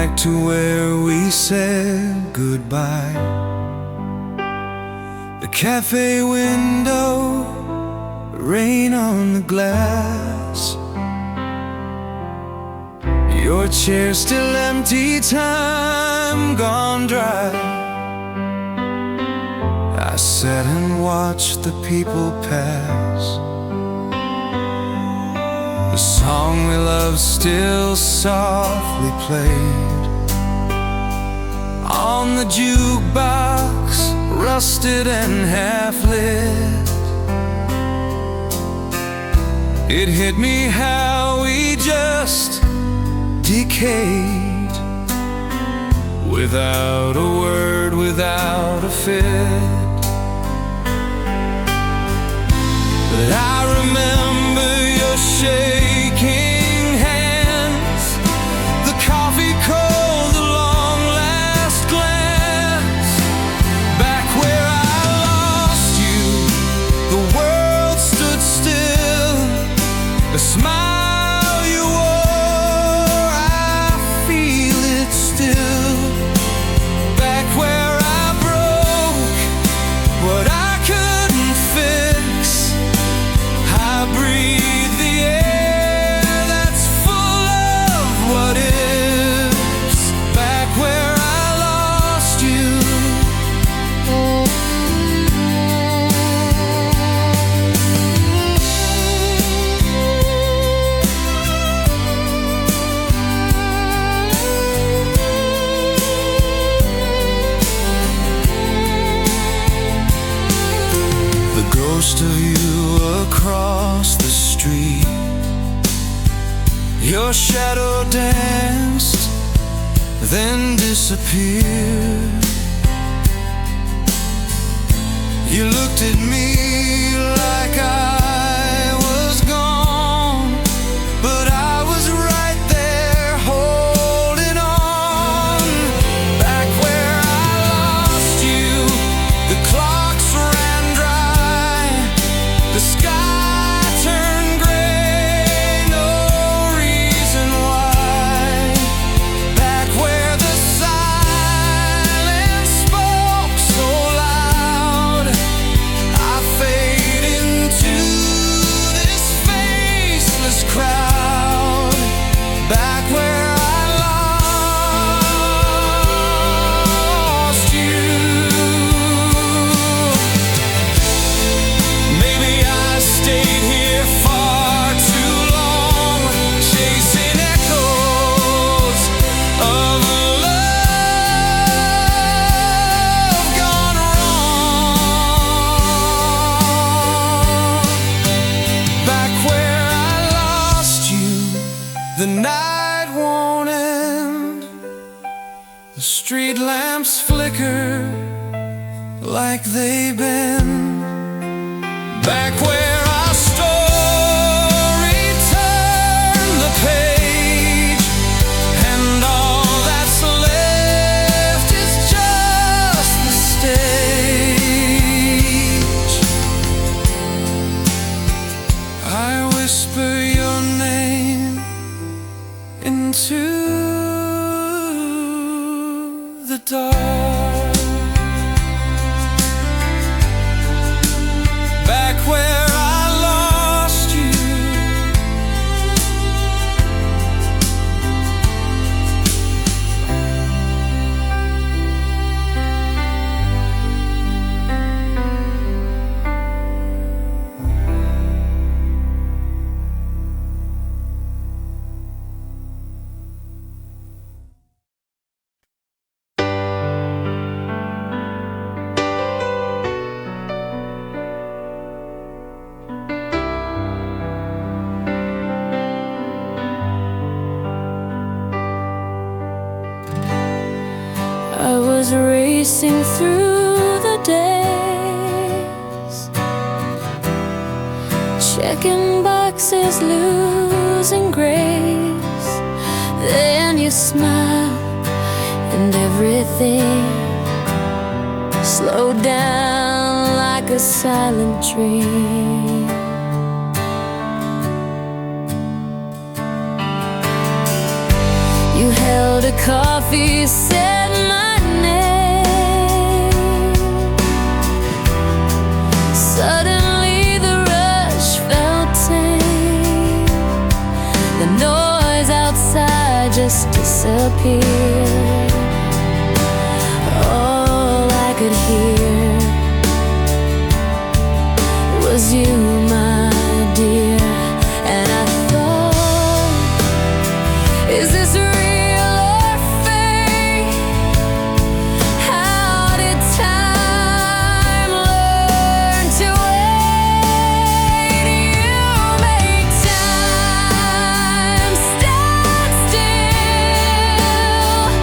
back to where we said goodbye. The cafe window, rain on the glass. Your chair still empty, time gone dry. I sat and watched the people pass. The song we loved still softly played on the jukebox, rusted and half-lit. It hit me how we just decayed, without a word, without a fit. But I remember your shaking hands, the coffee cold, the long last glance. Back where I lost you, the world stood still. The smile you wore, I feel it still. Back where I broke what I couldn't fix, I breathe the air that's full of what ifs. Back where I lost you. The ghost of you across the street, your shadow danced, then disappeared. You looked at me like I was gone, but I was right there holding on. Back where I lost you, the clocks ran dry, the sky turned gray, no reason why. Back where the silence spoke so loud, I fade into this faceless crowd. Back where I lost you. Maybe I stayed here far too long, chasing echoes of a love gone wrong. Back where I lost you, the night won't end, the street lamps flicker like they've been. Back where our story turned the page, and all that's left is just the stage. I whisper your name into the dark. Back where I lost you. I was racing through the days, checking boxes, losing grace. Then you smiled and everything slowed down like a silent dream. You held the coffee said my name. Suddenly the rush felt tame. The noise outside just disappeared. All I could hear was you, my dear. And I thought, is this real or fake? How did time learn to wait? You make time stand still.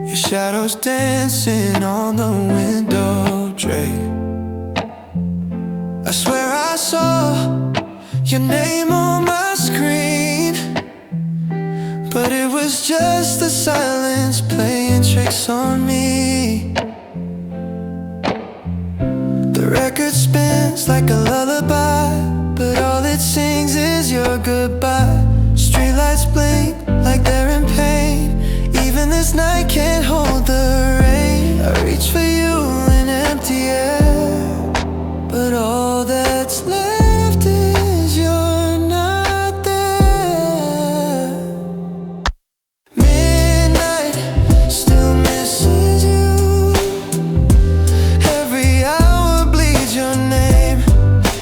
Your shadows dancing on the window tray. I swear I saw your name on my screen, but it was just the silence playing tricks on me. The record spins like a lullaby, but all it sings is your goodbye. Streetlights blink like they're in pain. Even this night can't hold the rain. I reach for you in empty air, but all that's left is you're not there. Midnight still misses you. Every hour bleeds your name.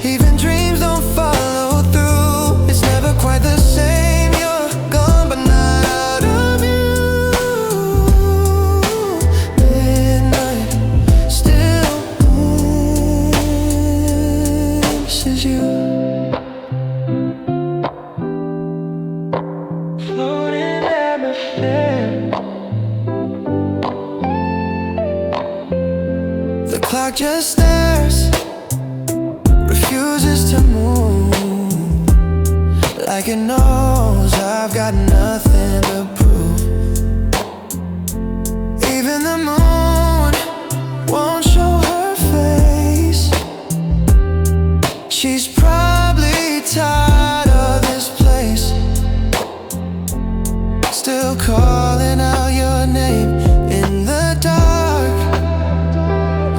Even dreams don't follow through. It's never quite the same. You're gone but not out of you. Midnight still misses you. Floating atmosphere. The clock just stares, refuses to move, like it knows I've got nothing to prove. Even the moon won't show her face. She's probably tired of this place, still calling out your name in the dark,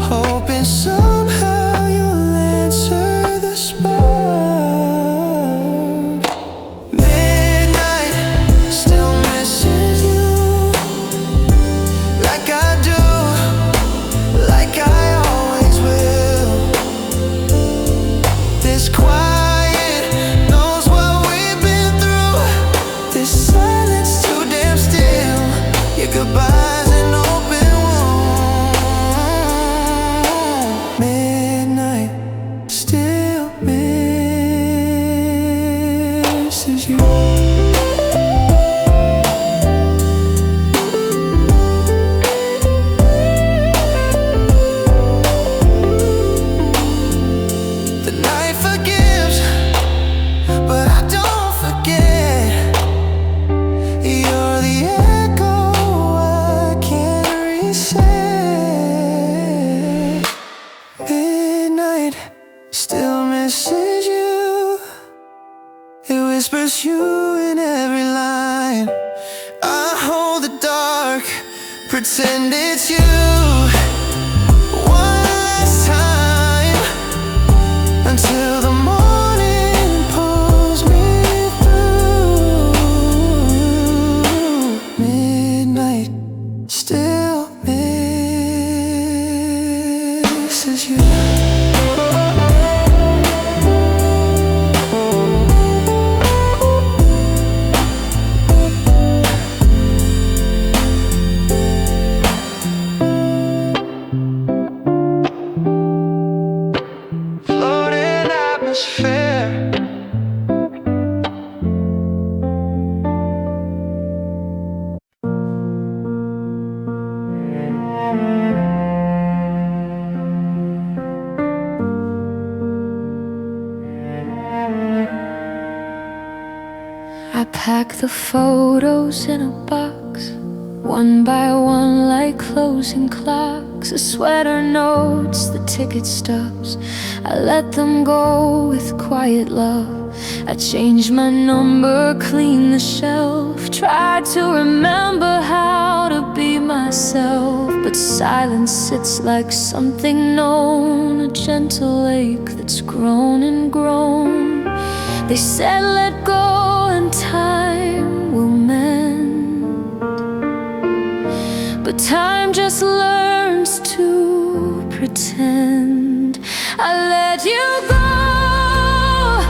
hoping somehow you'll answer the spark. Midnight still misses you, like I do, like I always will. This quiet knows what we've been through. This silence too damn still. Your goodbyes an open wound. Midnight still misses you. The night forgives, but I don't forget. You're the echo I can't reset. Midnight still misses you. It whispers you in every line. I hold the dark, pretend it's you. One last time, until the morning pulls me through. Midnight still misses you. Floating atmosphere. I pack the photos in a box, one by one like closing clocks. The sweater notes, the ticket stubs, I let them go with quiet love. I changed my number, cleaned the shelf, tried to remember how to be myself. But silence sits like something known, a gentle ache that's grown and grown. They said let go and time will mend, but time just learns to pretend. I let you go,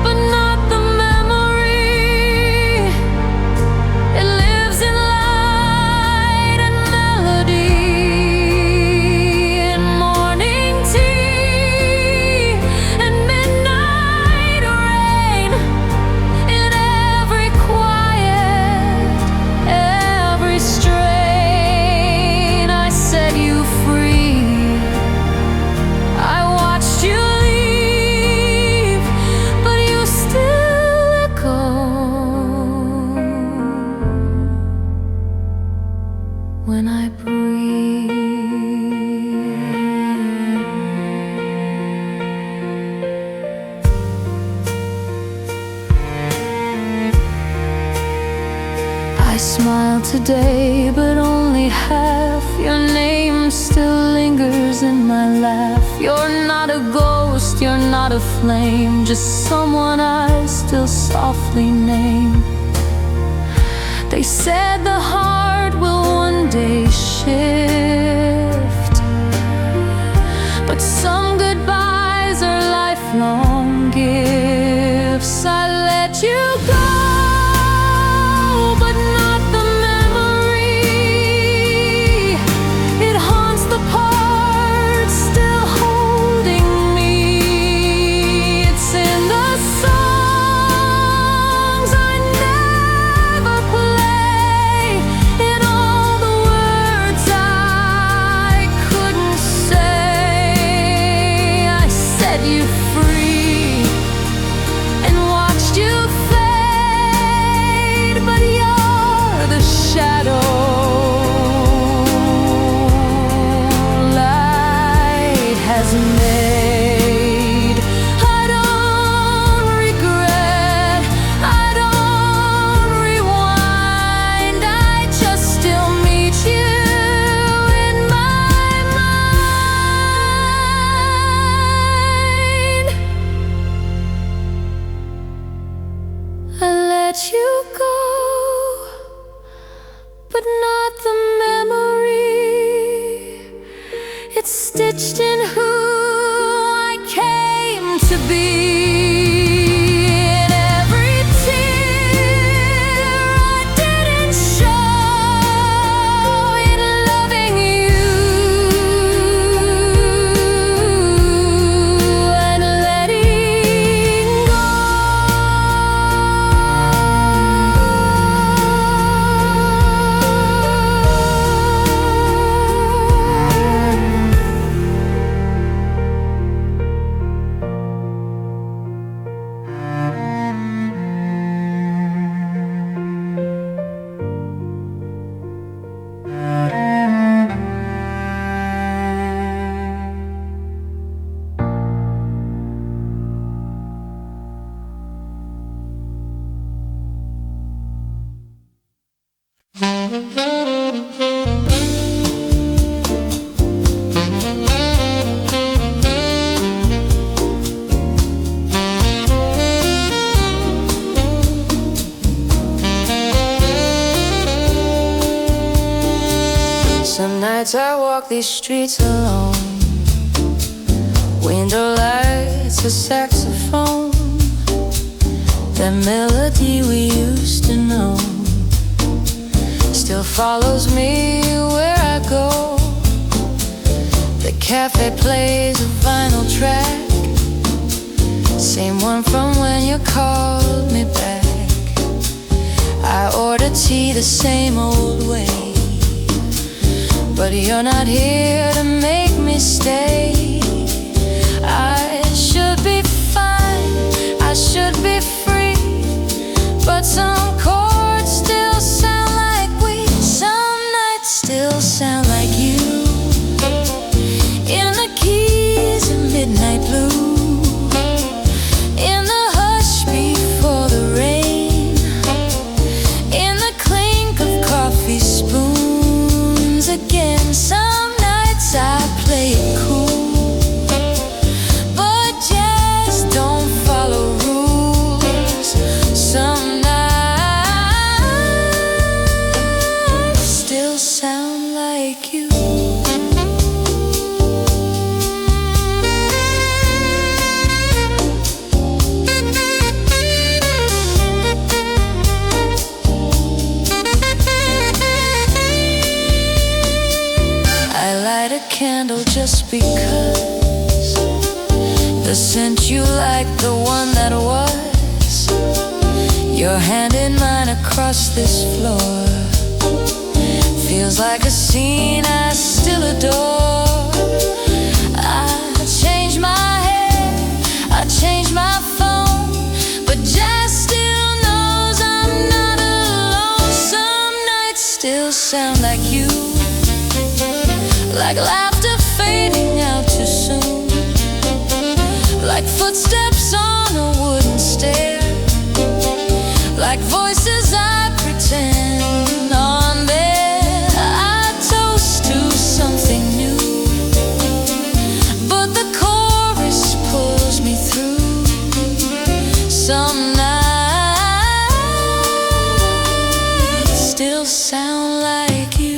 but not the memory. It lives in light and melody, in morning tea and midnight rain, in every quiet, every stray. when I breathe. I smile today, but only half. Your name still lingers in my laugh. You're not a ghost, you're not a flame, just someone I still softly name. They said the heart will one day shift, but some goodbyes are lifelong gifts. I let you go, but not the memory. It haunts the part still holding me. It's in the songs I never play, in all the words I couldn't say. I set you free and watched you fade, but you're the shadow light has made. I don't regret, I don't rewind, I just still meet you in my mind. I let you go, but not the memory. It's stitched in who I came to be. In every tear I didn't show, in loving you and letting go. Some nights I walk these streets alone. Window lights, a saxophone, that melody we used to know still follows me where I go. The cafe plays a vinyl track, same one from when you called me back. I order tea the same old way, but you're not here to make me stay. I should be fine, I should be free, but some chords still sound like we. Some nights still sound like you, in the keys of midnight blue, in the hush before the rain, in the clink of coffee spoons again. Some nights I play it cool, but jazz don't follow rules. Some nights still sound like you. I light a candle just because the scent you like, the one that was, your hand in mine across this floor, feels like a scene I still adore. I changed my hair, I changed my phone, but jazz still knows I'm not alone. Some nights still sound like you, like laughter fading out too soon, like footsteps on a wooden stair, like voices I pretend on there. I toast to something new, but the chorus pulls me through. Some nights still sound like you.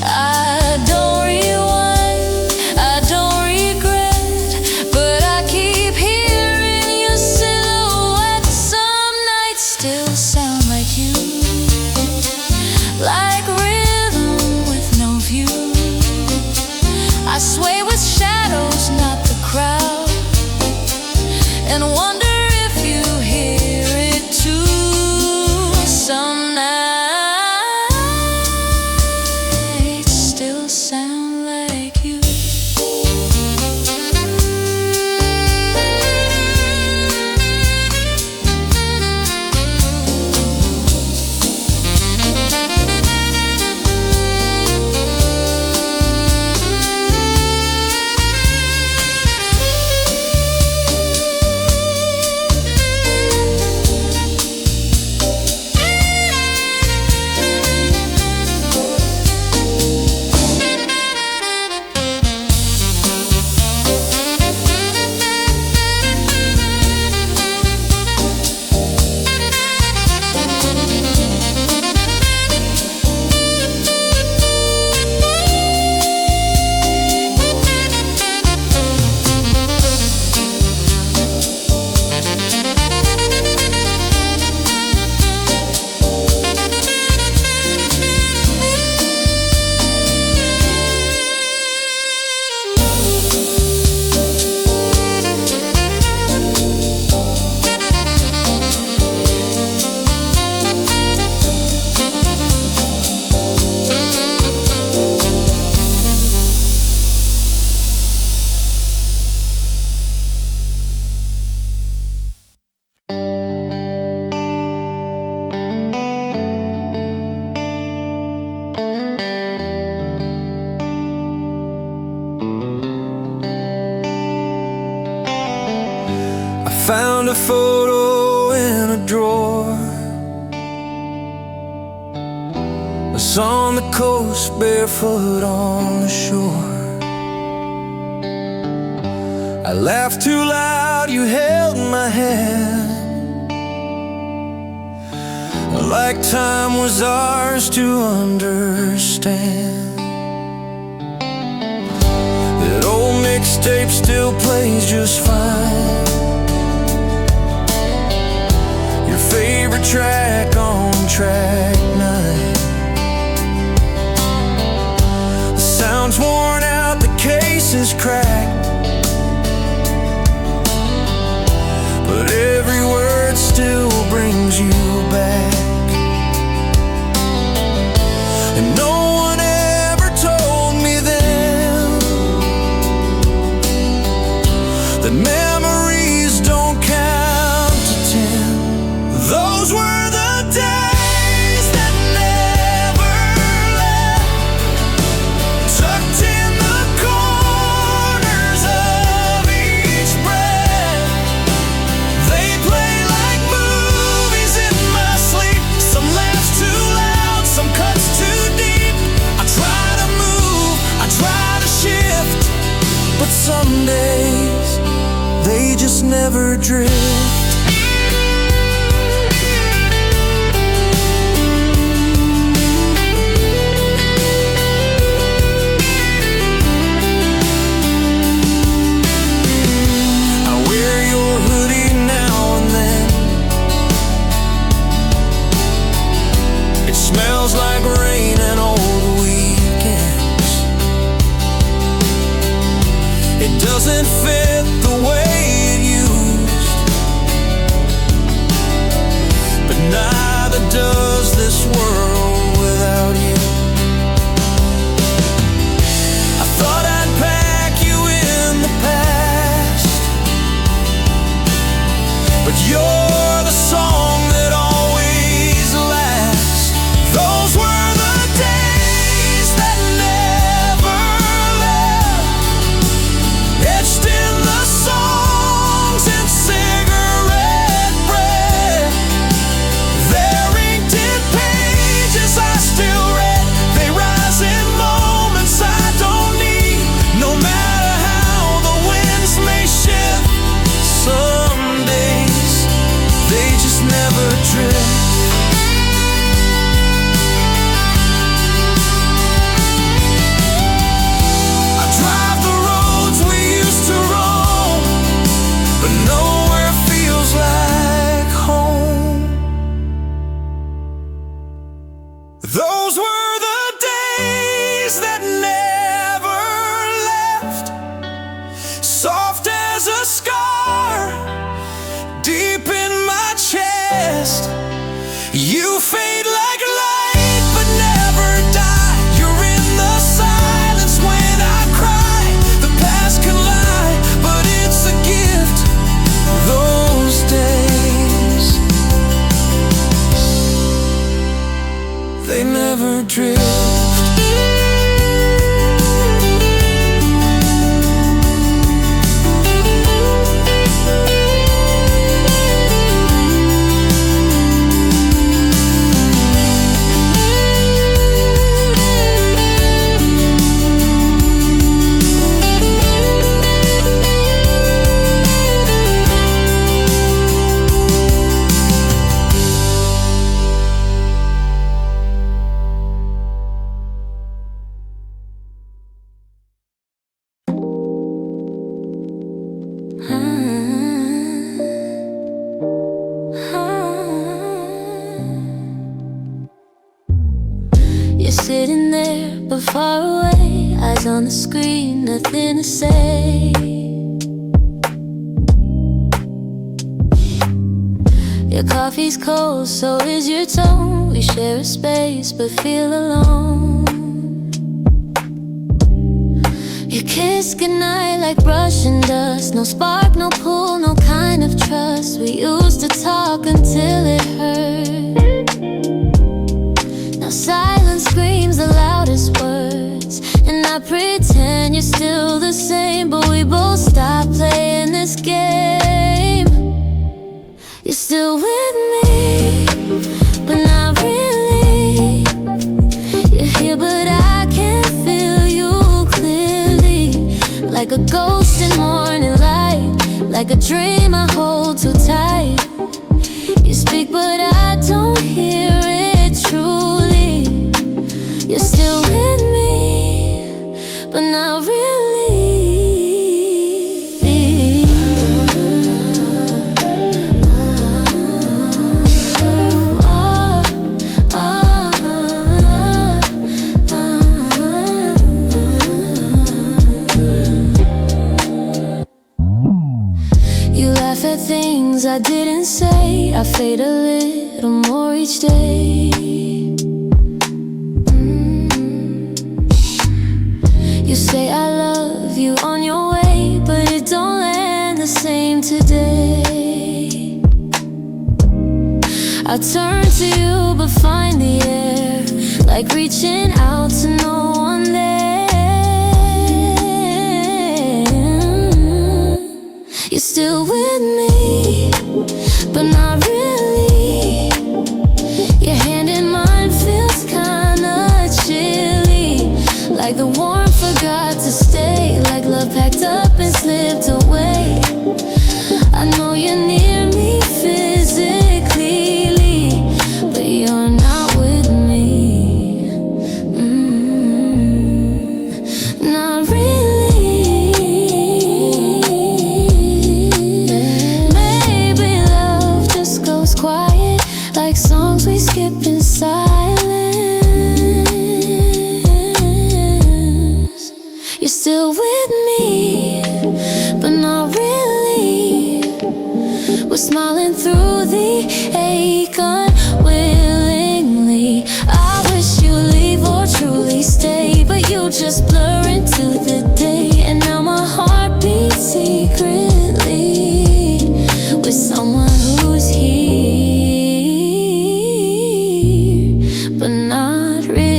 I don't rewind, I don't regret, but I keep hearing your silhouette. Some nights still sound like you, like rhythm with no view. I sway with shadows, not the crowd, and wonder if you hear it too. Some nights still sound like you. Found a photo in a drawer. Us on the coast, barefoot on the shore. I laughed too loud, you held my hand, like time was ours to understand. That old mixtape still plays just fine, favorite track on track 9. The sound's worn out, the case is cracked, but every word still brings you back. And no one ever told me then that memories don't count to 10. Those were the days that never left, tucked in the corners of each breath. They play like movies in my sleep, some laughs too loud, some cuts too deep. I try to move, I try to shift, but some days they just never drift. Smells like rain and old weekends. It doesn't fit the way it used. memories that never left, soft as a scar deep in my chest. You fade like light but never die. You're in the silence when I cry. The past can lie, but it's a gift. Those days, they never drift. You're sitting there but far away, eyes on the screen, nothing to say. Your coffee's cold, so is your tone. We share a space but feel alone. You kiss goodnight like brushing dust. No spark, no pull, no kind of trust. We used to talk until it hurt. Now silence screams the loudest words, and I pretend you're still the same, but we both stopped playing this game. You're still with me, but not really. You're here but I can't feel you clearly. Like a ghost in morning light, like a dream I hold too tight. You speak but I don't hear it truly. You're still with me, but not really. You laugh at things I didn't say. I fade a little more each day. You say I love you on your way, but it don't land the same today. I turn to you but find the air, like reaching out to no one there. You're still with me, but not really. Your hand in mine feels kinda chilly, like the warmth forgot to stay, like love packed up and slipped away. I know you're near me physically, but you're not with me. Not really. Maybe love just goes quiet, like songs we skip in silence. You're still with me, but not really. We're smiling through the ache unwillingly. I wish you leave or truly stay, but you just blur into the day. And now my heart beats secretly with someone who's here, but not really.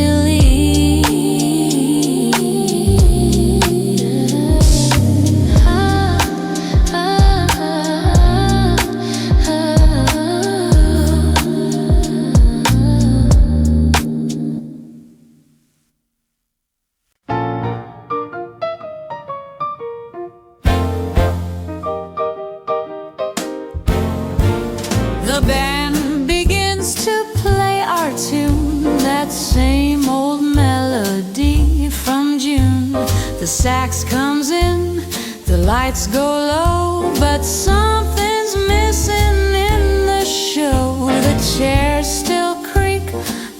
The band begins to play our tune, that same old melody from June. The sax comes in, the lights go low, but something's missing in the show. The chairs still creak,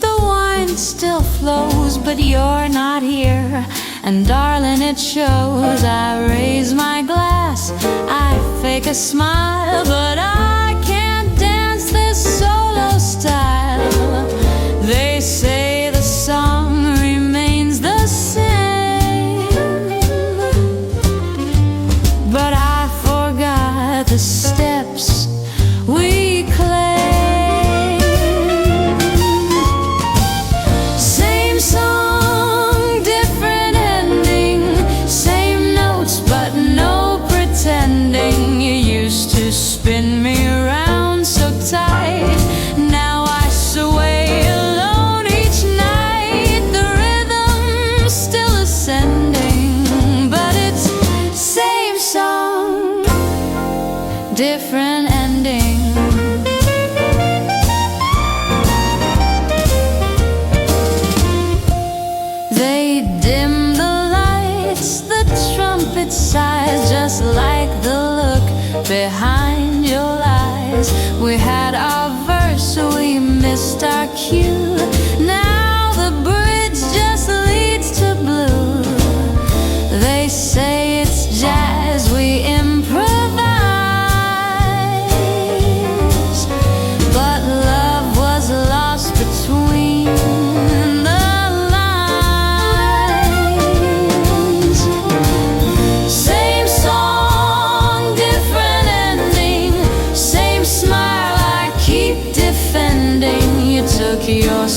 the wine still close, but you're not here. And darling, it shows. I raise my glass, I fake a smile, but I can't dance this solo style. They say the song remains the same, but I forgot the steps we claim. Same song, different ending, same notes but no pretending. You used to spin me around so tight, now I sway alone each night. The rhythm's still ascending, but it's same song, different ending. They dim the lights, the trumpet sighs, just like the look behind your eyes. We had our verse, we missed our cue. Now the bridge just leads to blue. They say it's jazz, we improvise, but love was lost between the lines. Same song, different ending, same smile I keep defending. You took your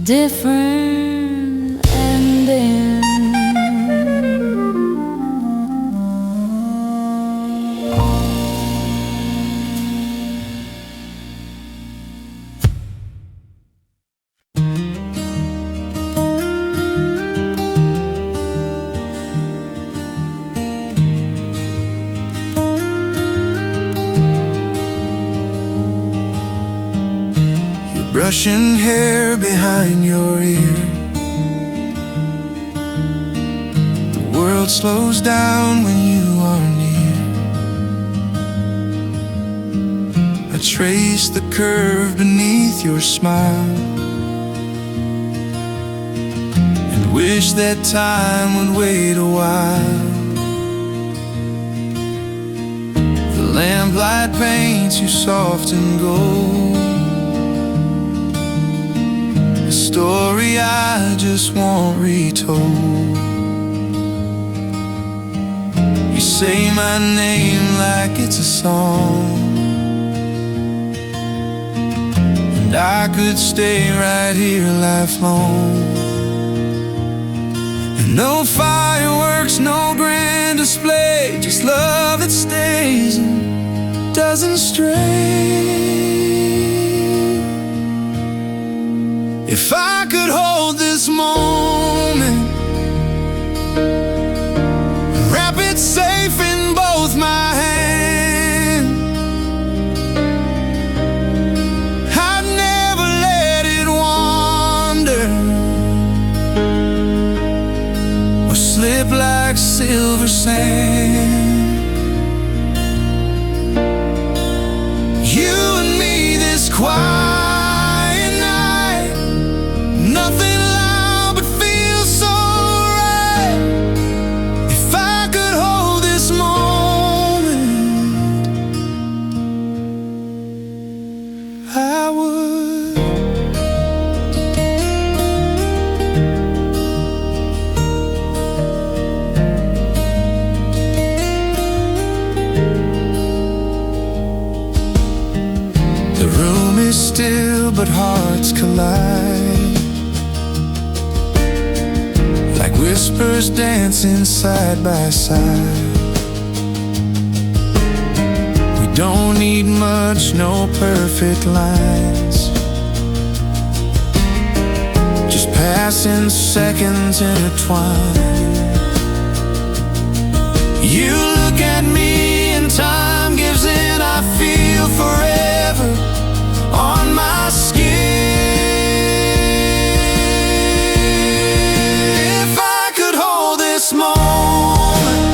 different ending. Brushing hair behind your ear. The world slows down when you are near. I trace the curve beneath your smile and wish that time would wait a while. The lamplight paints you soft and gold, a story I just want retold. You say my name like it's a song, and I could stay right here lifelong. And no fireworks, no grand display, just love that stays and doesn't stray. If I could hold this moment, wrap it safe in both my hands, I'd never let it wander or slip like silver sand. You and me, this quiet, still, but hearts collide like whispers dancing side by side. We don't need much, no perfect lines, just passing seconds intertwined. You look at me and time gives in, I feel forever on my skin. If I could hold this moment,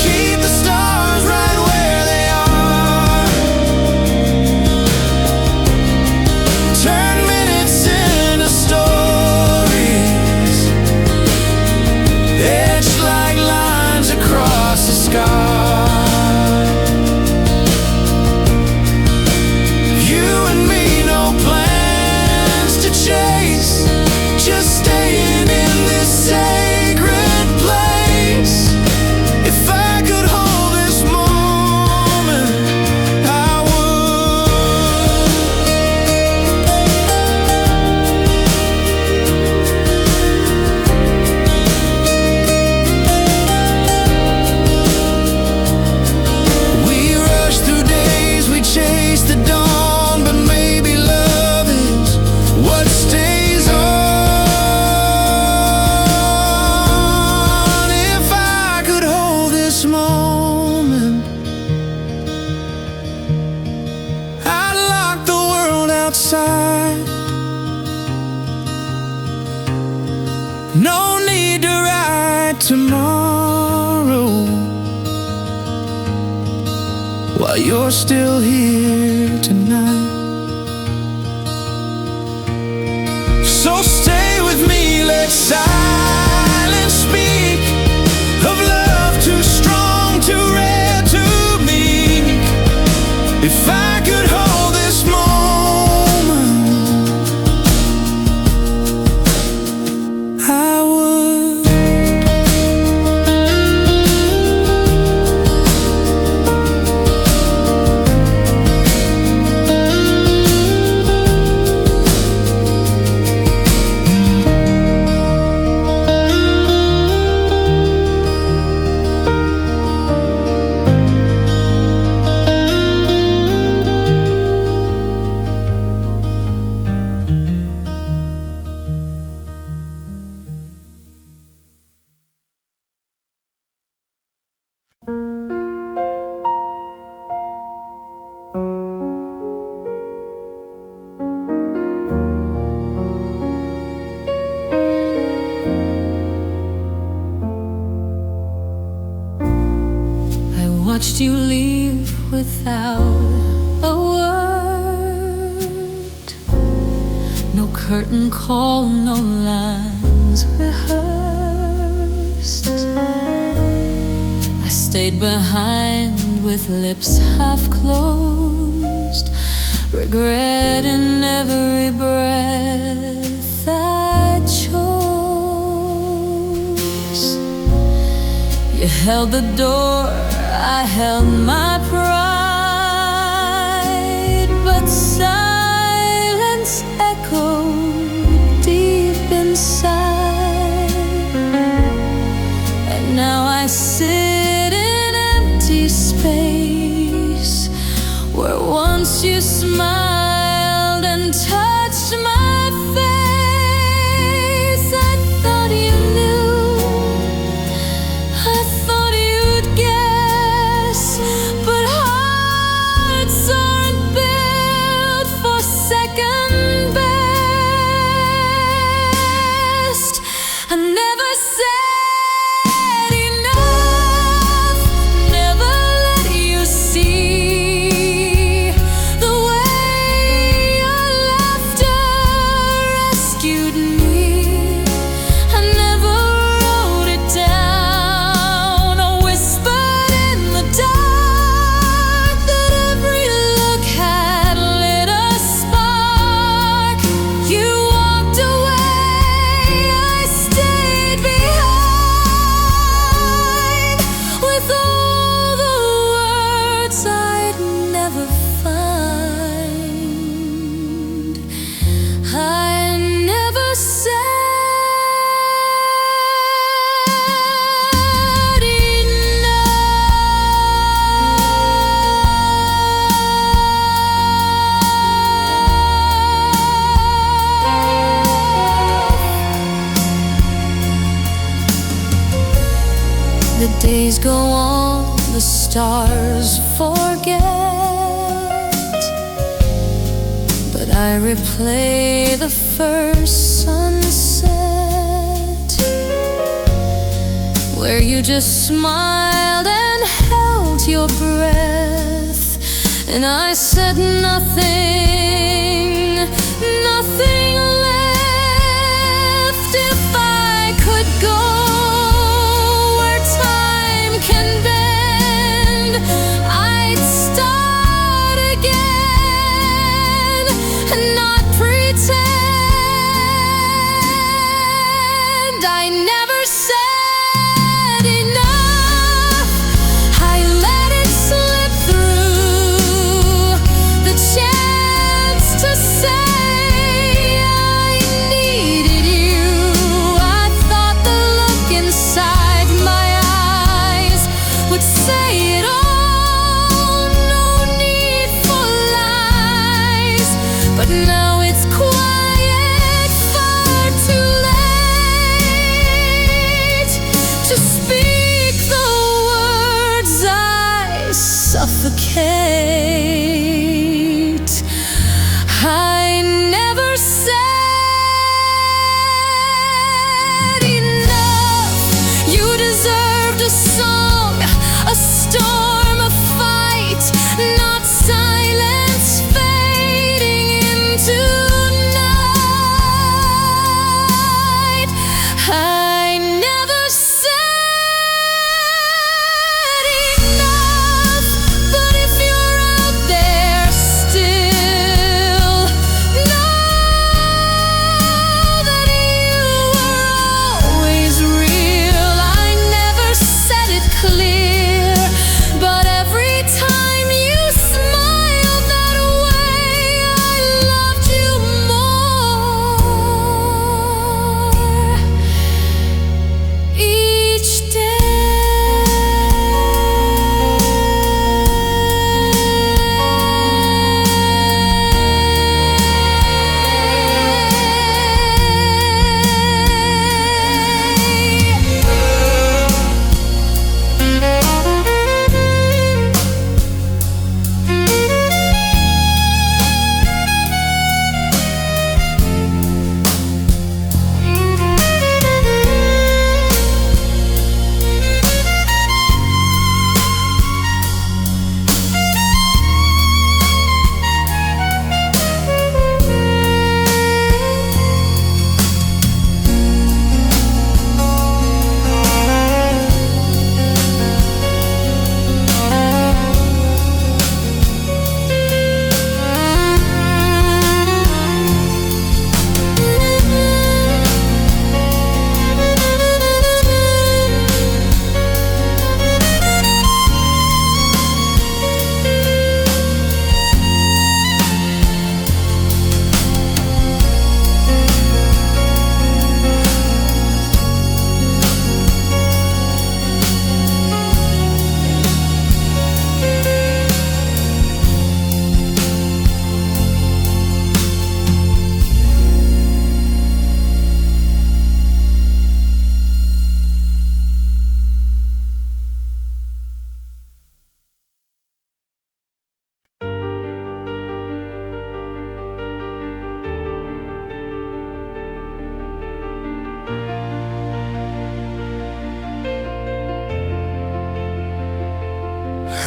keep the stars right where they are, turn minutes into stories, etched like lines across the sky. Just staying in this sacred place. If I could hold this moment, I would. We rush through days, we chase the dawn, but maybe love is what stays on. Moment, I'd lock the world outside. No need to write tomorrow while you're still here tonight. So stay with me, let silence speak of love too strong, too rare, too meek. If I could hold this moment, I would. watched you leave without a word. No curtain call, no lines rehearsed. I stayed behind with lips half closed, regretting every breath I chose. You held the door, I held my pride, but silence echoed deep inside. And now I sit in empty space where once you smiled and touched my face. I thought you knew, I thought you'd guess, but hearts aren't built for second best. I never said enough, never let you see the way your laughter rescued me. I never wrote it down or whispered in the dark that every look had lit a spark. You walked away, I stayed behind with all the words I'd never find. I never said enough. The days go on, the stars forget, but I replay the first sunset where you just smiled and held your breath, and I said nothing, nothing left. If I could go where time can bend, I'd start again and not pretend. I never said enough. I let it slip through the chance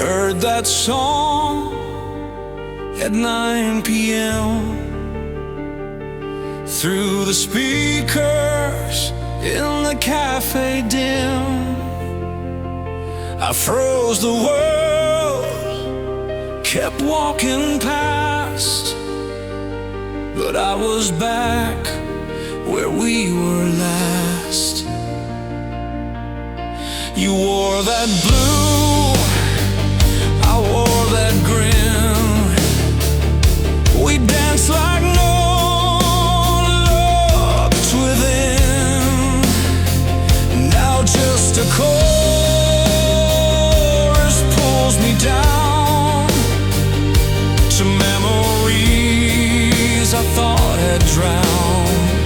heard that song at 9 p.m. through the speakers in the cafe dim. I froze the world, kept walking past, but I was back where we were last. You wore that blue, I wore that grin. We danced like no looked within. Now just a chorus pulls me down to memories I thought had drowned.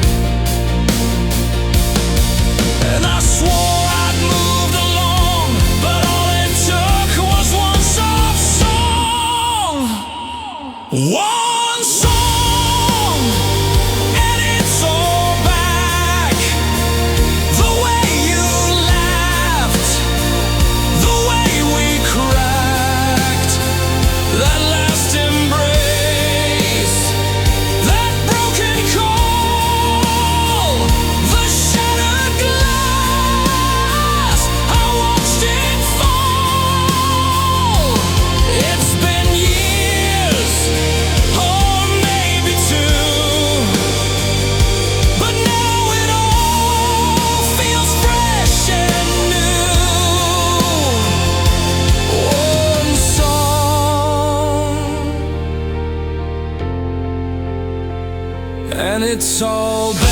And I swore I'd moved along, but all it took was one soft song. One song, and it's all back. The way you laughed, the way we cracked, that last embrace, that broken call, the shattered glass. I watched it fall. It's been years, or maybe two, but now it all feels fresh and new. One song, and it's all back.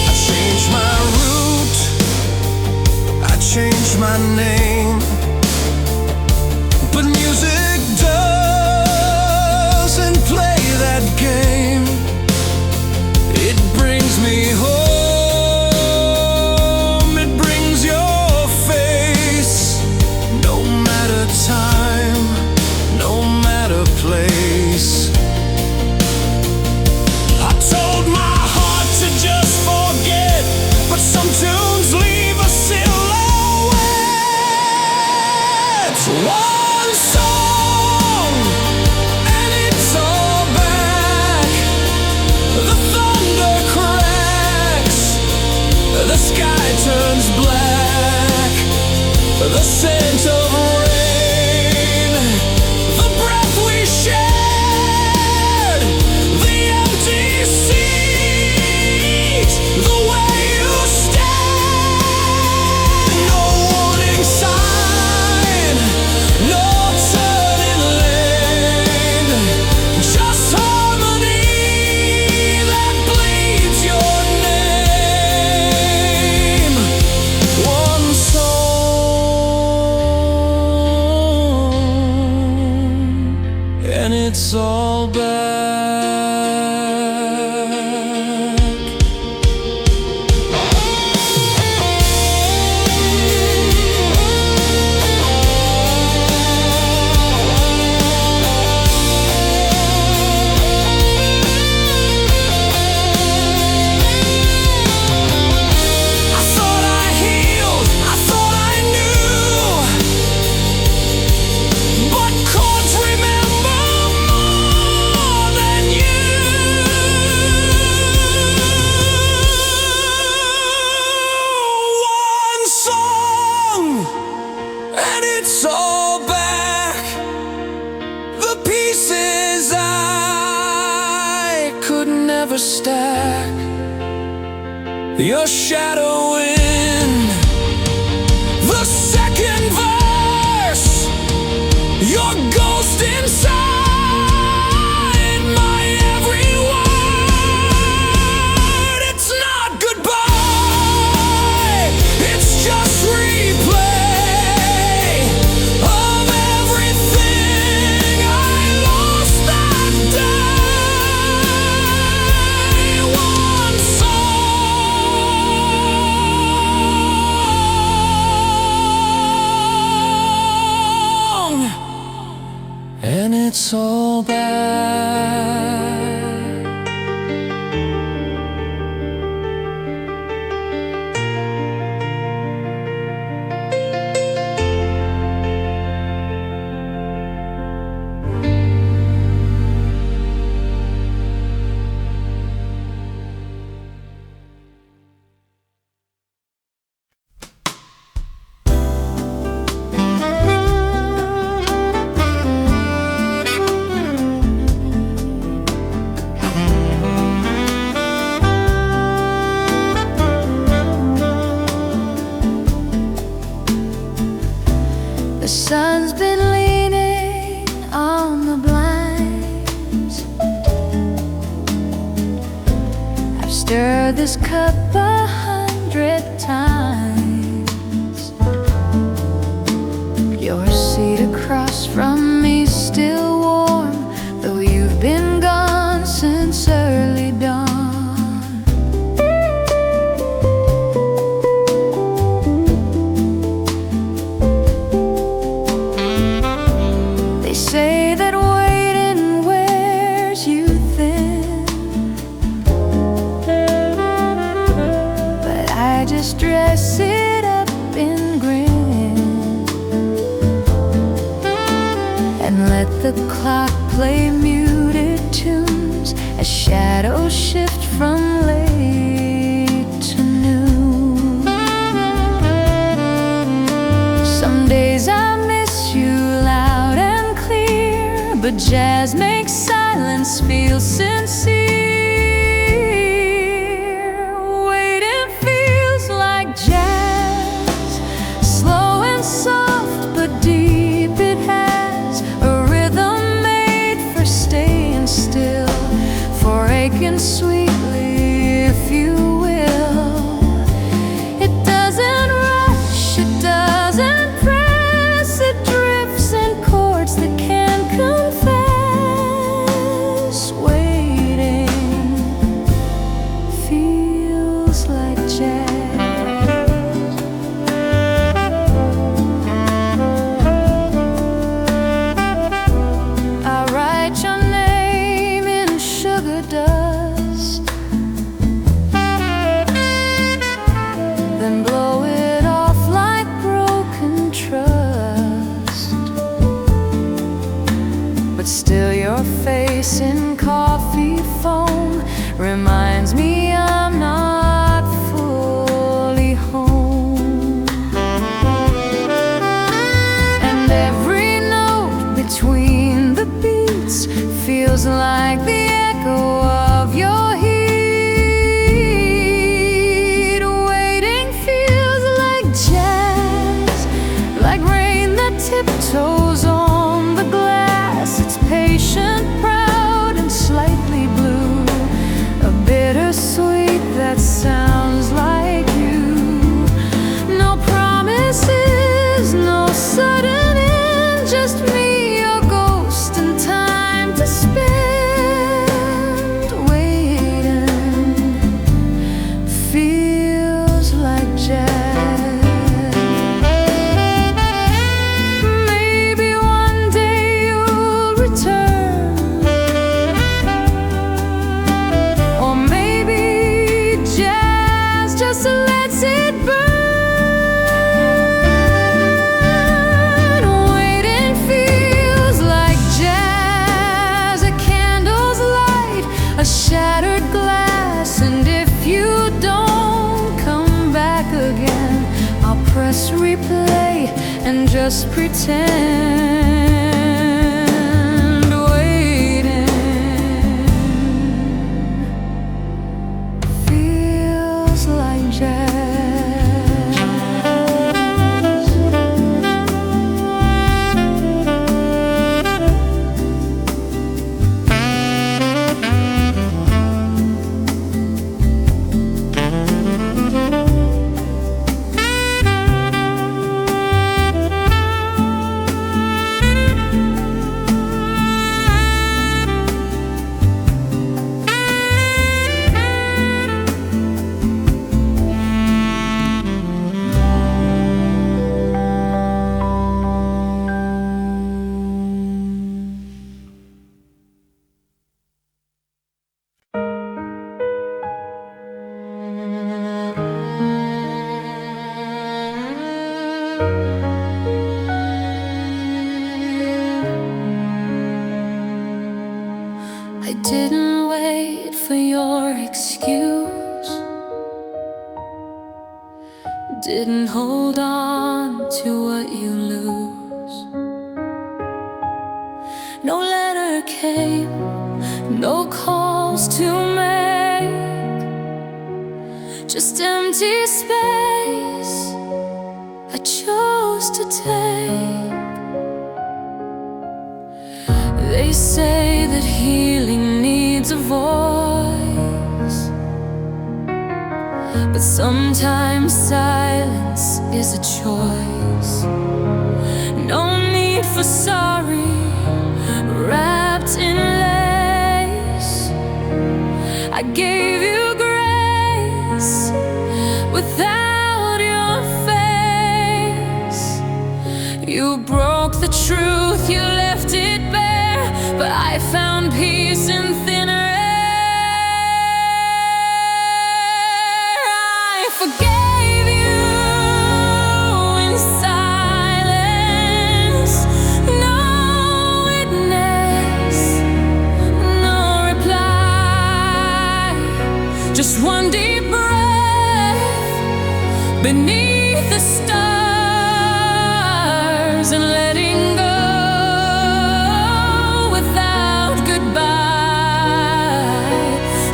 I changed my route, I changed my name, but music doesn't play that game. It brings me home, it brings your face. No matter time, no matter place. I told my heart to just forget, but some tunes leave a silhouette. One song, and it's all back. The thunder cracks, the sky turns black, the scent of rain, the breath we shared, the empty seat, the way you stand. No warning sign, no turning lane, just harmony that bleeds your name. One song, and it's all back. I thought I healed, I thought I knew, but chords remember more than you. One song, and it's all back. The pieces I could never stack. Your shadow in the second verse, your ghost inside my every word. It's not goodbye, it's just replay of everything I lost that day. One song, and it's all back. The sun's been leaning on the blinds. I've stirred this cup 100 times. Your seat across from me still warm, though you've been gone since early dawn. Say that waiting wears you thin, but I just dress it up in grin and let the clock play muted tunes as shadows shift from late to noon. Some days I miss you loud, but jazz makes silence feel sincere. Waiting feels like jazz, slow and soft but deep. It has a rhythm made for staying still, for aching sweetly, if you will. It doesn't rush, it doesn't press, it drifts in chords that can't confess. Waiting feels like jazz. I write your name in sugar dust, then blow it off like broken trust. But still your face in coffee foam reminds me I'm not fully home. And every note between the beats feels like the echo of your heat. Waiting feels like jazz, like rain that tiptoes on the glass. It's patient, proud, and slightly blue, a bittersweet that sounds like you. No promises, no sudden end, just me, your ghost, and time to spend. Waiting feels like jazz. Maybe one day you'll return, or maybe jazz just lets it burn. Waiting feels like jazz, a candle's light, a shattered glass. And if you don't come back again, I'll press replay and just pretend. Waiting feels like jazz. I didn't wait for your excuse, didn't hold on to what you lose. No letter came, no calls to make, just empty space I chose to take. Sometimes silence is a choice. No need for sorry, wrapped in lace. I gave you grace without your face. You broke the truth, you left it bare, but I found peace in thinner air. I forgave you in silence. No witness, no reply. Just one deep breath beneath the stars and letting go without goodbye.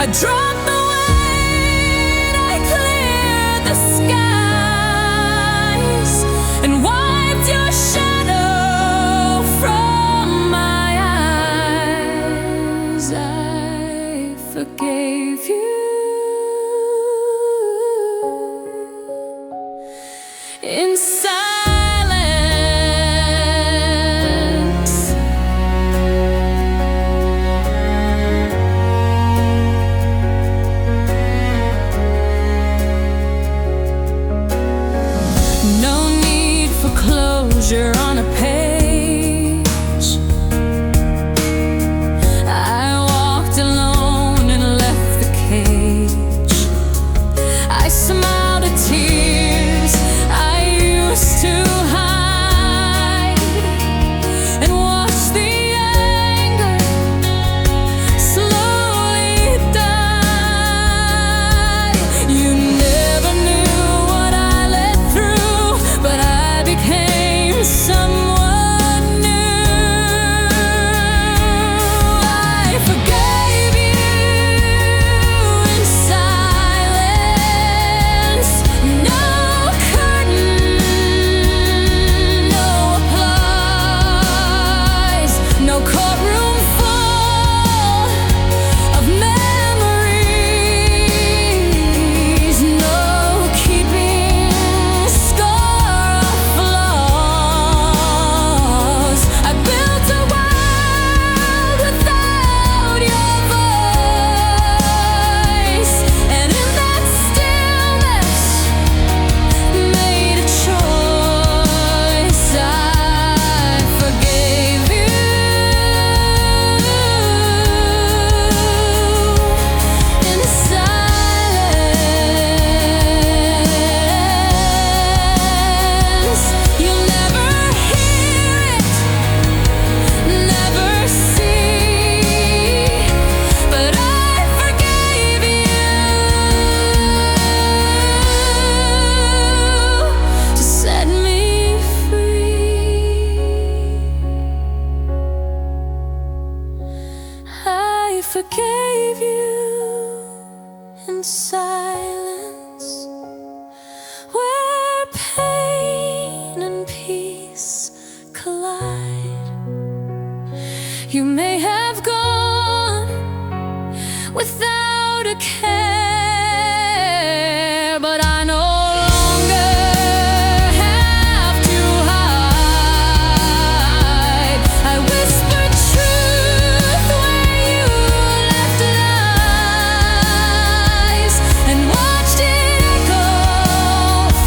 I dropped the weight, I cleared the skies and wiped your shadow from my eyes. I forgave you in silence. No need for closure on a page. I walked alone and left the cage. I smiled at tears I used to hide and watched the anger slowly die. You never knew what I let through, but I became someone new. I forgave you in silence. No curtain, no applause, no courtroom full of memories, no keeping score of flaws. I built a world without your voice, and in that stillness made a choice. I forgave you in silence. You'll never hear it, never see, but I forgave you to set me free. I forgave you in silence, where pain and peace collide. You may have gone without a care, but I no longer have to hide. I whispered truth where you left lies and watched it echo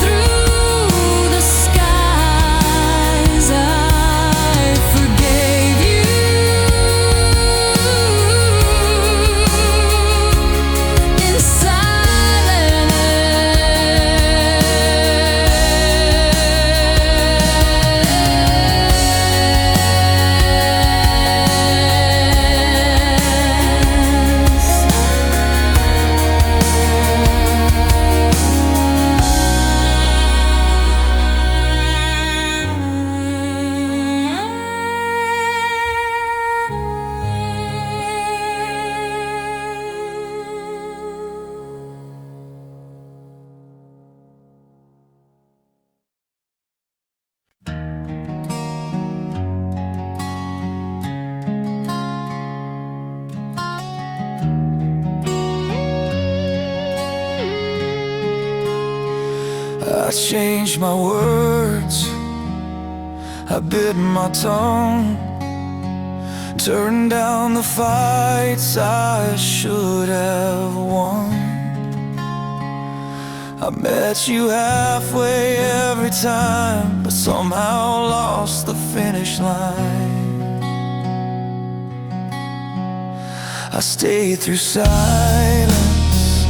through the skies. I forgave you in changed my words, I bit my tongue, turned down the fights I should have won. I met you halfway every time, but somehow lost the finish line. I stayed through silence,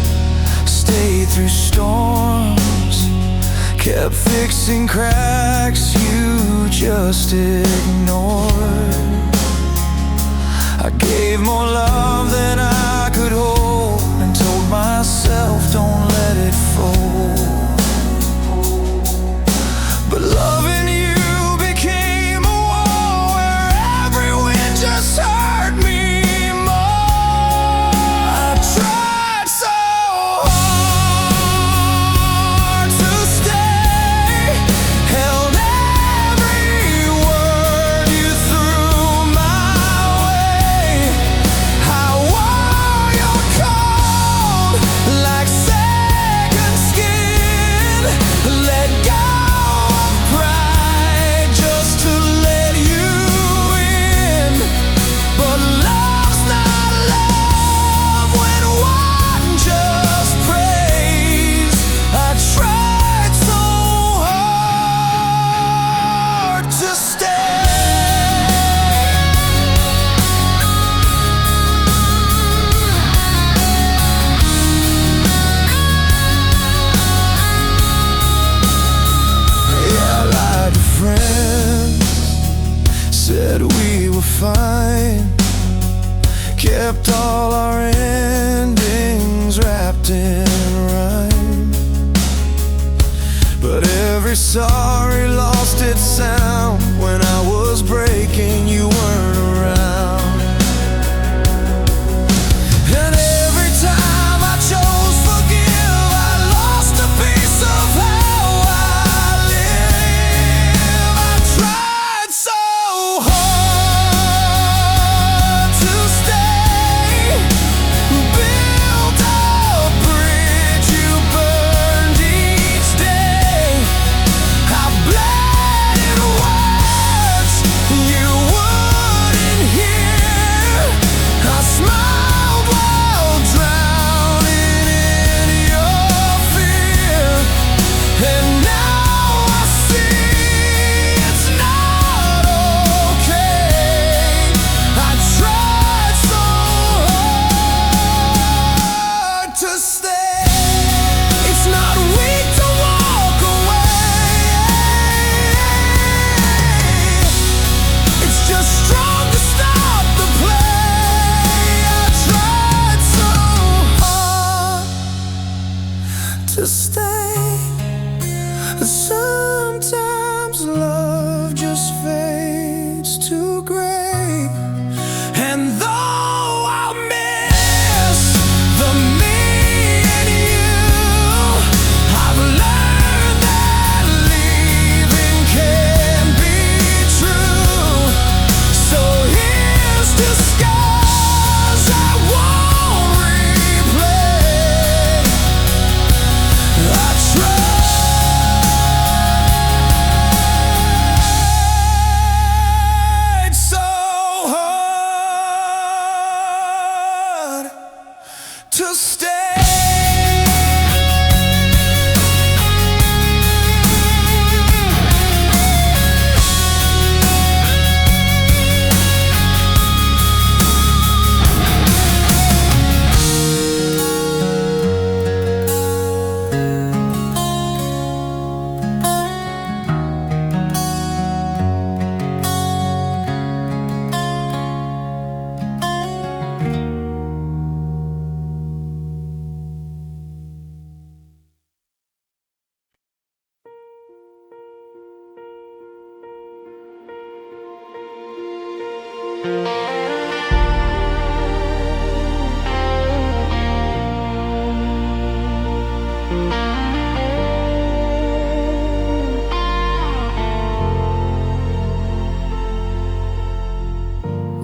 stayed through storms, kept fixing cracks you just ignored. I gave more love than I could hold and told myself don't let it fold. But loving you became a war where every wind just hurt me more. I tried so hard to stay, held every word you threw my way. I wore your cold like second skin, let go of pride just to let you in. But love's not love when one just prays. I tried so hard to stay. Yeah, I lied to friends, said we were fine, kept all our endings wrapped in rhyme. But every sorry lost its sound when I was breaking, you weren't around. And every time I chose forgive, I lost a piece of how I live. I tried so hard to stay, build a bridge you burned each day. I bled in words you wouldn't hear. I smiled while drowning in your fear. And now I see it's not okay. I tried so hard to stay. It's not weak to walk away, it's just strong to stop the play. I tried so hard to stay. Sometimes love just fades to gray, and though I'll miss the me and you, I've learned that leaving can be true. So here's to scars I won't replay. I tried so hard to stay.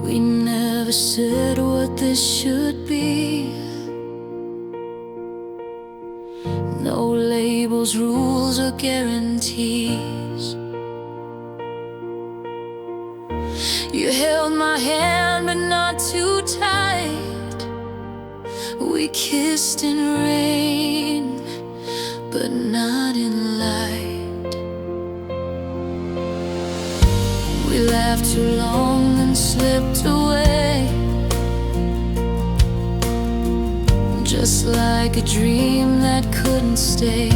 We never said what this should be. No label those rules or guarantees. You held my hand but not too tight. We kissed in rain but not in light. We laughed too long and slipped away, just like a dream that couldn't stay.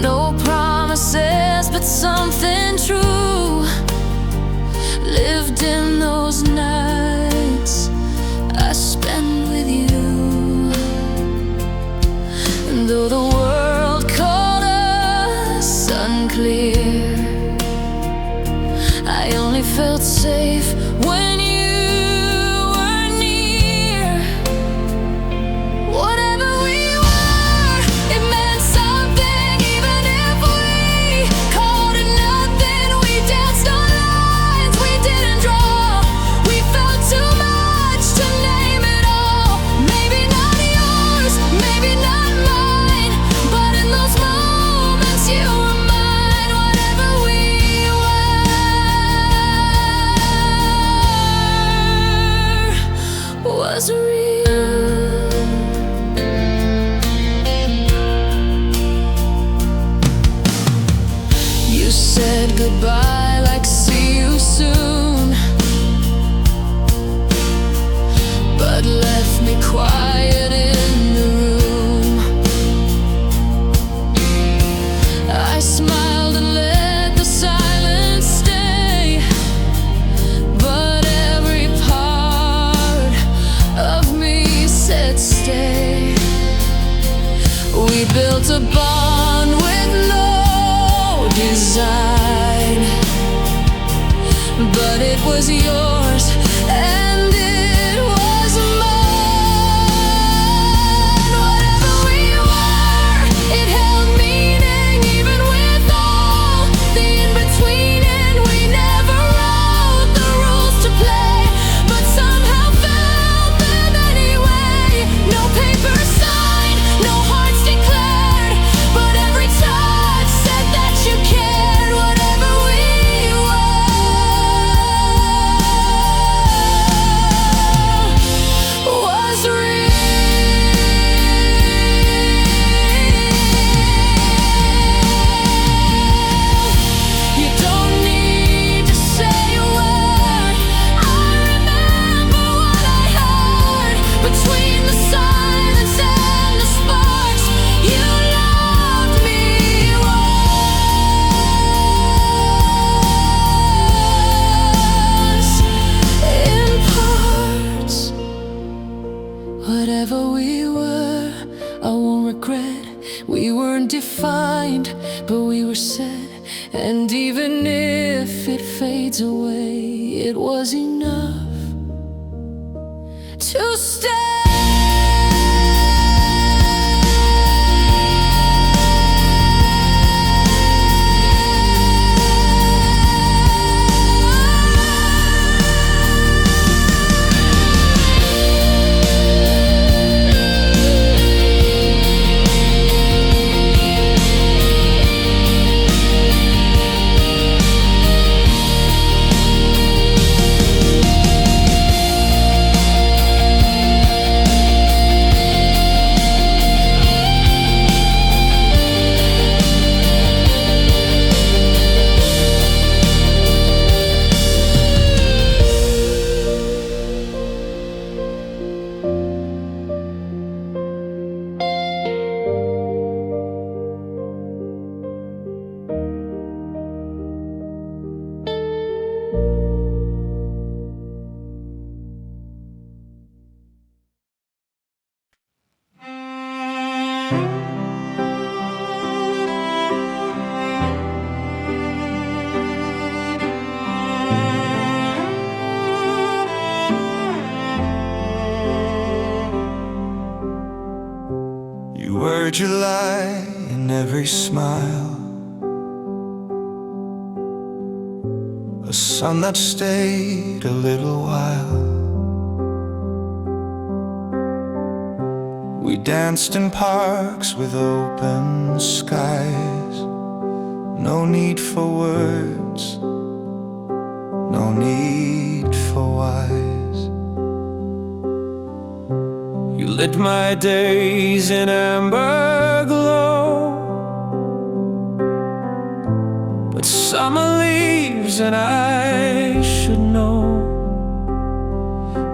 No promises, but something true lived in those nights I spent with you. And though the world called us unclear, I only felt safe when you was real. You said goodbye like see you soon, but left me quiet in the room. I smiled and let the silence stay, but every part of me said stay. We built a bond with no design, but it was yours and it was mine. Whatever we were, it held meaning even with all the in-between, and we never wrote the rules to play, but somehow felt them anyway. No paper signed, no hearts declared, but every touch said that you cared. Whatever we were was real. You don't need to say a word. I remember what I heard between the silence and the sparks. You loved me once in parts. Whatever we were, I won't regret. We weren't defined, but we were set. And even if it fades away, it was enough to stay. You were July in every smile, a sun that stayed a little while. We danced in parks with open skies. No need for words, no need for whys. You lit my days in amber glow, but summer leaves and I should know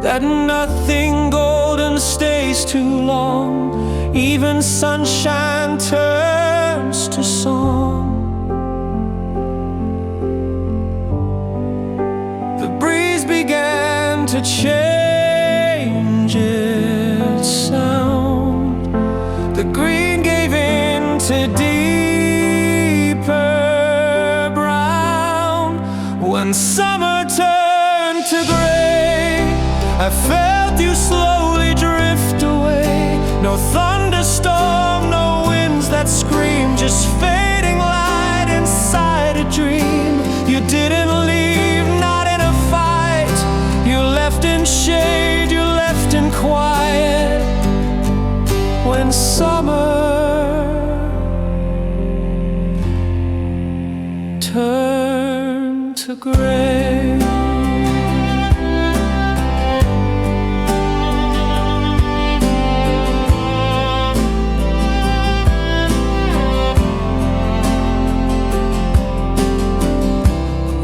that nothing golden stays too long. Even sunshine turns to song. The breeze began to change its sound. The green gave in to deeper brown. When summer turned to gray, I felt you slowly drift away. No thunderstorm, no winds that scream, just fading light inside a dream. You didn't leave, not in a fight. You left in shade, you left in quiet. When summer turned to gray.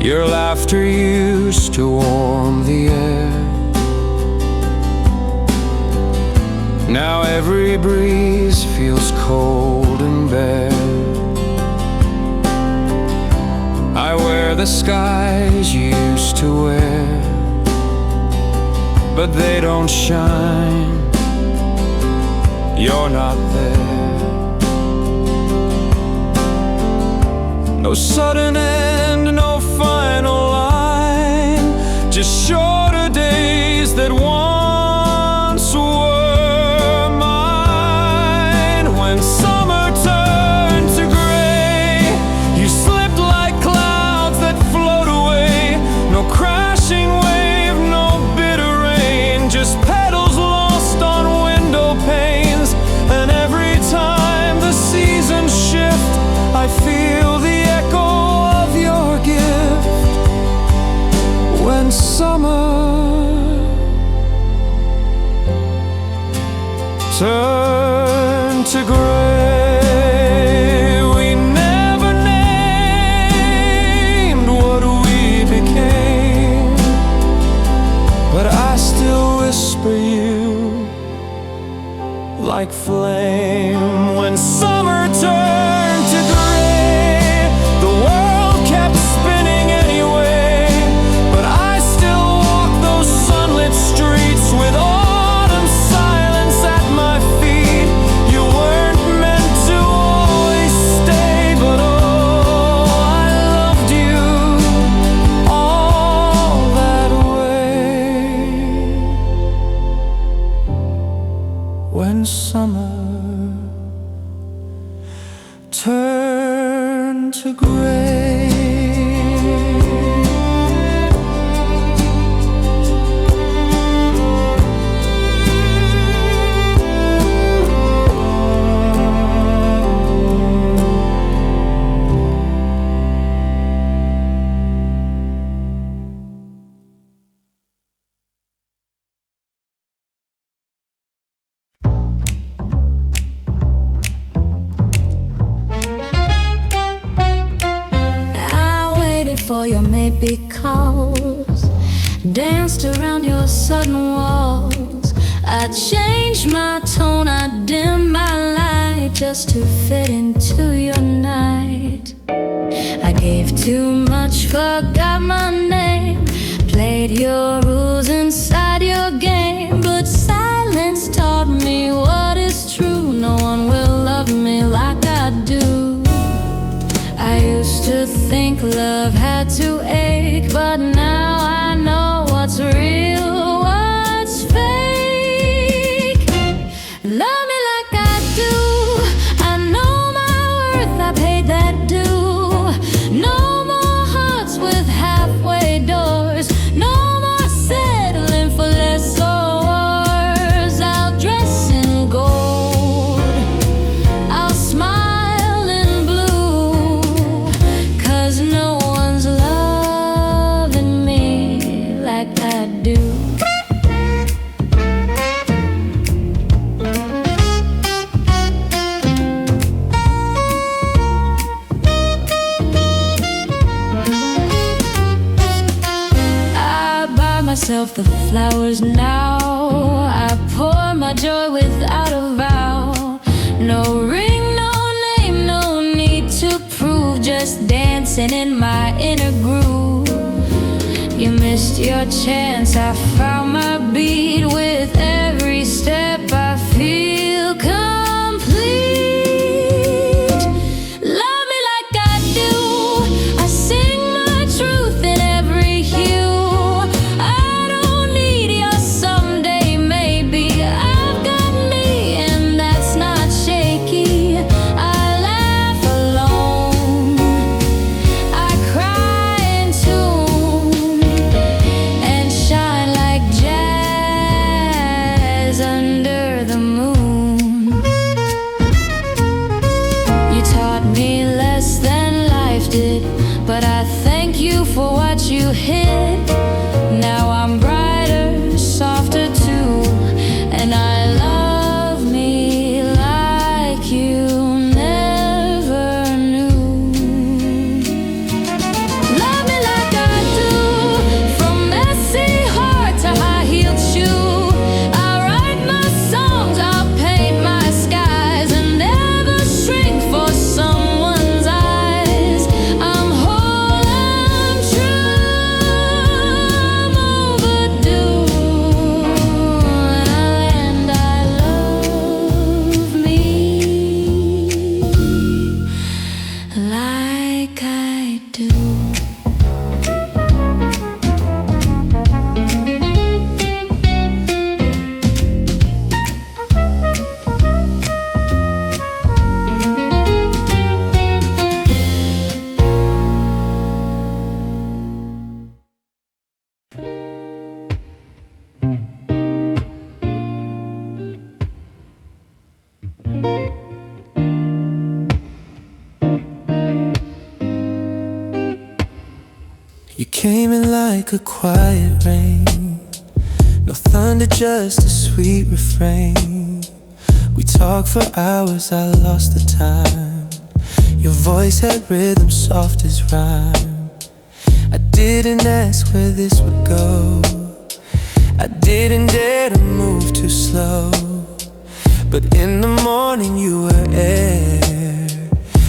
Your laughter used to warm the air. Now every breeze feels cold and bare. I wear the skies you used to wear, but they don't shine. You're not there. No sudden end, no final line, just shorter days that once were mine. When summer turned to gray, you slipped like clouds that float away. No crashing wave, no bitter rain, just petals lost on window panes. And every time the seasons shift, I feel the echo of your gift. When summer turned to gray, we never named what we became, but I still whisper you like flame. When summer turned to gray, the world kept spinning anyway, but I still walk those sunlit streets with autumn silence at my feet. You weren't meant to always stay, but oh, I loved you all that way. When summer turned to gray. For your maybe calls, danced around your sudden walls. I changed my tone, I dimmed my light just to fit into your night. I gave too much, forgot my name, played your rules inside your game, but silence taught me what is true. No one will love me like I do. I used to think love had to ache, but now I know what's real, what's fake. Love me like I do, I know my worth, I paid that due. No more hearts with halfway doors, no more settling for less or worse. I'll dress in gold myself the flowers now. I pour my joy without a vow. No ring, no name, no need to prove. Just dancing in my inner groove. You missed your chance, I found my beat. With every step I feel complete. Love me like I do, I sing my truth in every hue. I don't need your someday, maybe. I've got me and that's not shaky. I laugh alone, I cry in tune, and shine like jazz under the moon. You taught me less than life did, but I thank you for what you hid. Now I'm brighter, softer too, and I love me like you never knew. Love me like I do, from messy heart to high-heeled shoe. I'll write my songs, I'll paint my skies, and never shrink for someone's eyes. I'm whole, I'm true, I'm overdue, and I love me like I do. You came in like a quiet rain. No thunder, just a sweet refrain. We talked for hours, I lost the time. Your voice had rhythm soft as rhyme. I didn't ask where this would go. I didn't dare to move too slow. But in the morning you were air.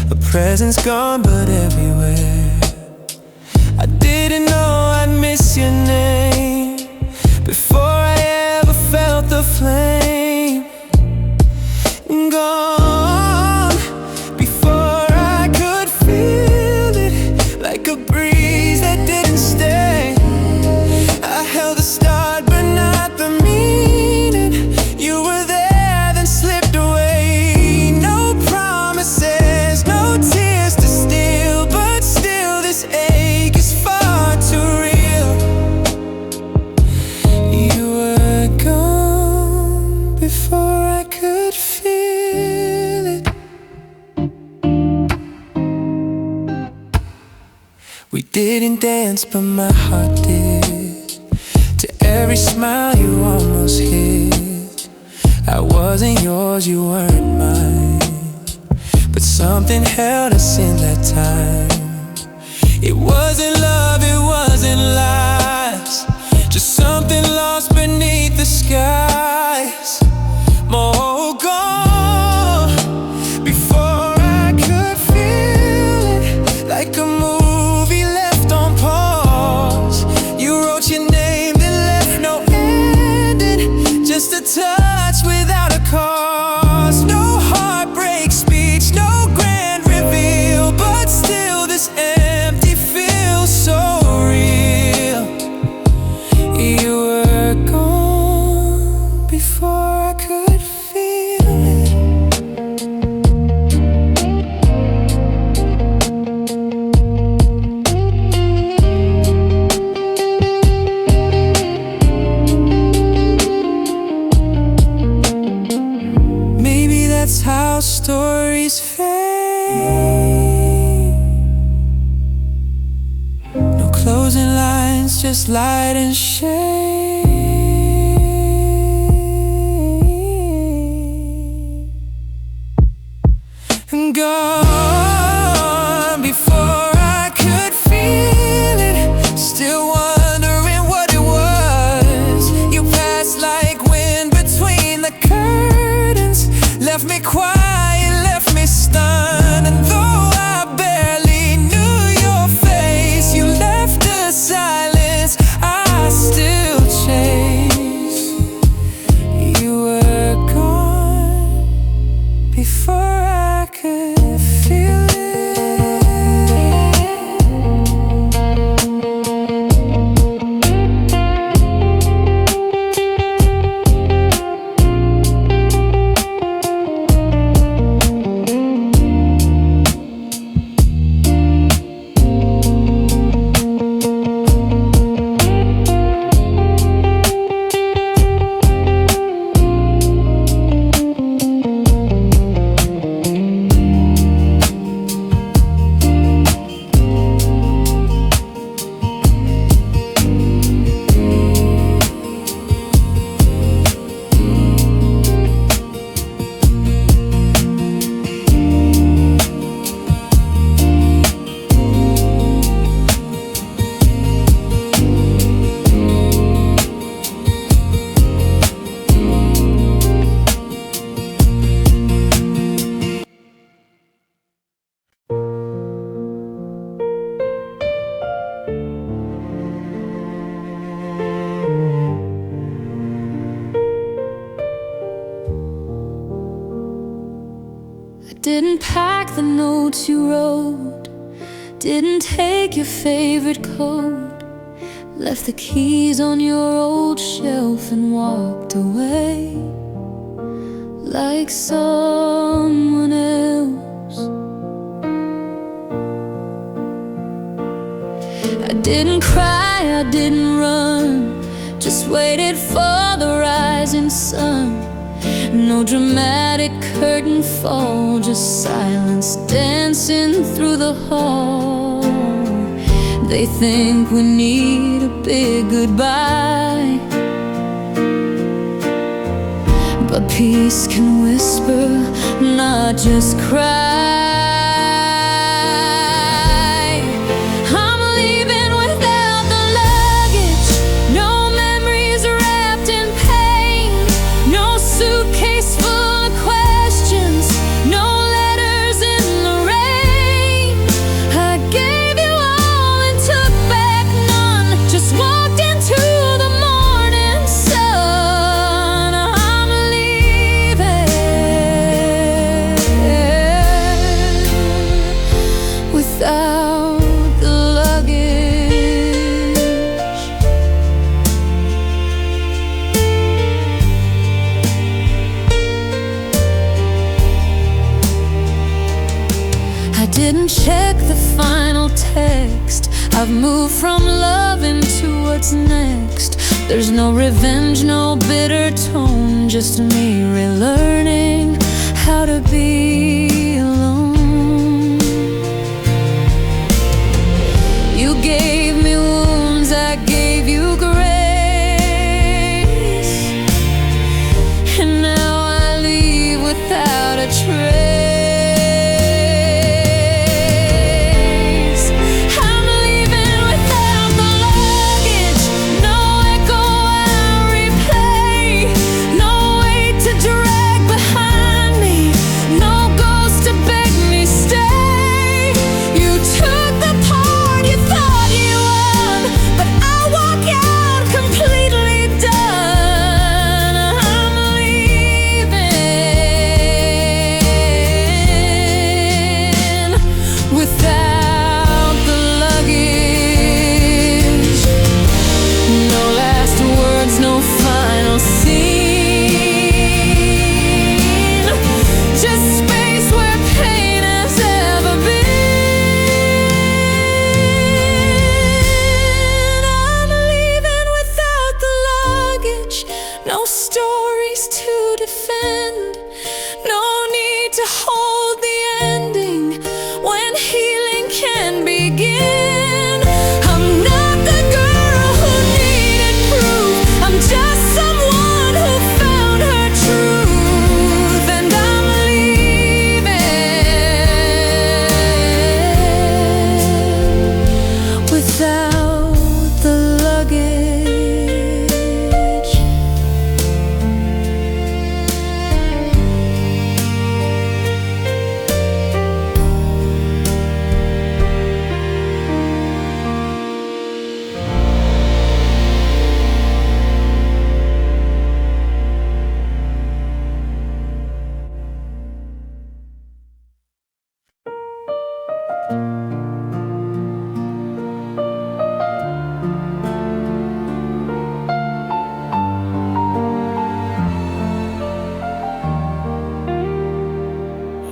A presence gone but everywhere. I didn't know I'd miss your name before I ever felt the flame. Gone before I could feel it, like a breeze that didn't stay. I held the start but not the meaning. You were there then slipped away. No promises, no tears to steal, but still this ache is far too real. You were gone before I could feel it. We didn't dance but my heart did. To every smile you almost hid. I wasn't yours, you weren't mine, but something held us in that time. It wasn't love, it wasn't lies, just something lost beneath the skies. More gone before I could feel it, like a movie left on pause. You wrote your name then left no ending, just a touch without a cause. No heartbreak speech, no grand reveal, but still this empty feels so real. You were gone before I could feel it. Maybe that's how stories fade. No closing lines, just light and shade. And gone before I could feel it. Still wondering what it was. Didn't pack the notes you wrote, didn't take your favorite coat, left the keys on your old shelf and walked away like someone else. I didn't cry, I didn't run, just waited for the rising sun. No dramatic curtain fall, just silence dancing through the hall. They think we need a big goodbye, but peace can whisper, not just cry. Didn't check the final text. I've moved from love into what's next. There's no revenge, no bitter tone, just me relearning how to be alone. You gave me wounds, I gave you grace, and now I leave without a trace.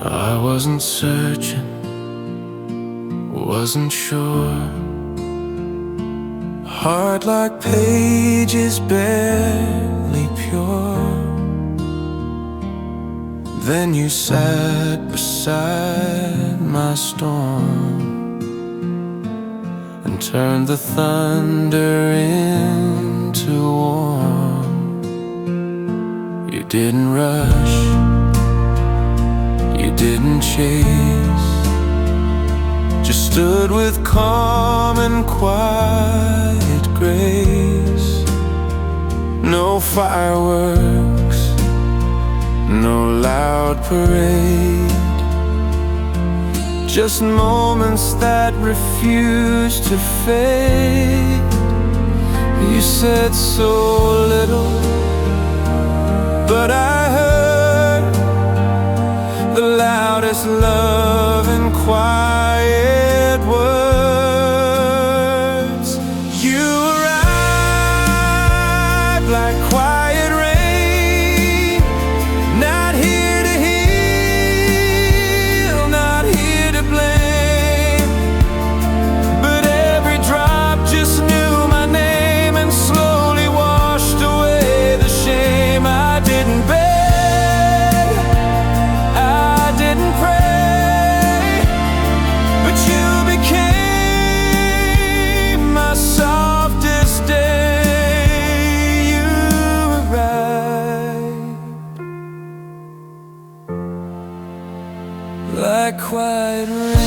I wasn't searching, wasn't sure. Heart like pages barely pure. Then you sat beside my storm and turned the thunder into warm. You didn't rush, you didn't chase, just stood with calm and quiet grace. No fireworks, no loud parade, just moments that refuse to fade. You said so little, but I heard the loudest modest love and quiet words. You arrive like quiet rain, not here to heal, not here to blame, but every drop just knew my name and slowly washed away the shame. I didn't beg, I didn't pray, but you became my softest day. You arrived like quiet rain.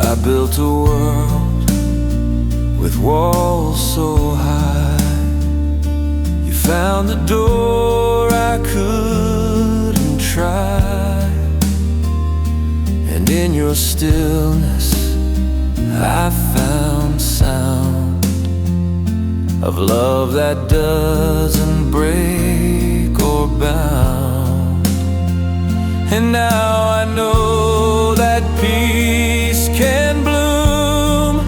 I built a world with walls so high. You found the door I couldn't try, and in your stillness I found sound of love that doesn't break or bound. And now I know that peace can bloom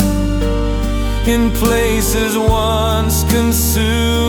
in places once consumed